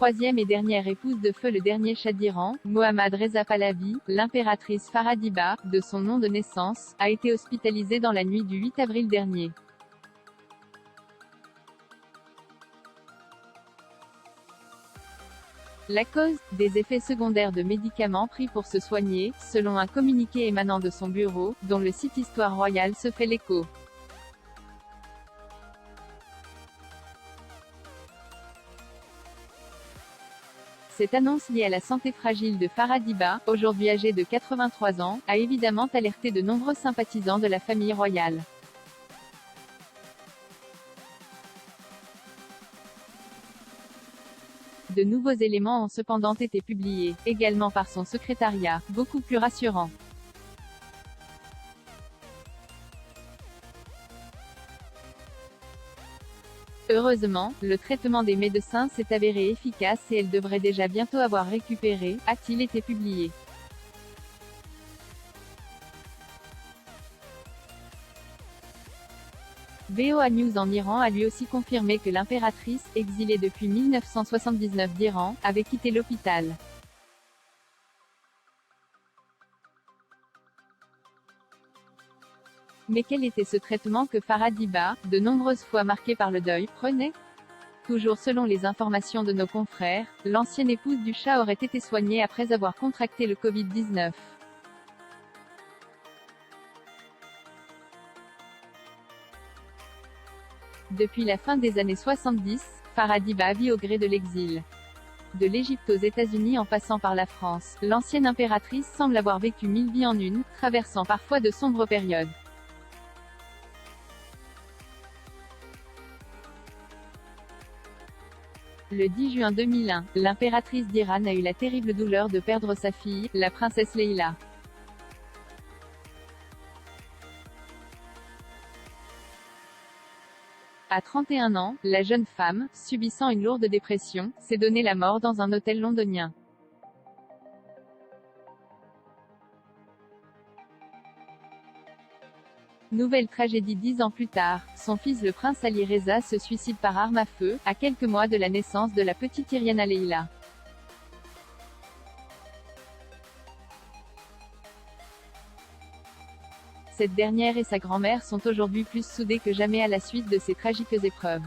troisième et dernière épouse de feu le dernier Shah d'Iran, Mohammad Reza Pahlavi, l'impératrice Farhadiba, de son nom de naissance, a été hospitalisée dans la nuit du 8 avril dernier. La cause, des effets secondaires de médicaments pris pour se soigner, selon un communiqué émanant de son bureau, dont le site Histoire Royale se fait l'écho. Cette annonce liée à la santé fragile de Farhadiba, aujourd'hui âgée de 83 ans, a évidemment alerté de nombreux sympathisants de la famille royale. De nouveaux éléments ont cependant été publiés, également par son secrétariat, beaucoup plus rassurants. Heureusement, le traitement des médecins s'est avéré efficace et elle devrait déjà bientôt avoir récupéré, a-t-il été publié. VOA News en Iran a lui aussi confirmé que l'impératrice, exilée depuis 1979 d'Iran, avait quitté l'hôpital. Mais quel était ce traitement que Farhadiba, de nombreuses fois marquée par le deuil, prenait? Toujours selon les informations de nos confrères, l'ancienne épouse du Shah aurait été soignée après avoir contracté le Covid-19. Depuis la fin des années 70, Farhadiba vit au gré de l'exil. De l'Égypte aux États-Unis en passant par la France, l'ancienne impératrice semble avoir vécu 1000 vies en une, traversant parfois de sombres périodes. Le 10 juin 2001, l'impératrice d'Iran a eu la terrible douleur de perdre sa fille, la princesse Leila. À 31 ans, la jeune femme, subissant une lourde dépression, s'est donné la mort dans un hôtel londonien. Nouvelle tragédie 10 ans plus tard, son fils le prince Ali Reza se suicide par arme à feu, à quelques mois de la naissance de la petite Iriana Leila. Cette dernière et sa grand-mère sont aujourd'hui plus soudées que jamais à la suite de ces tragiques épreuves.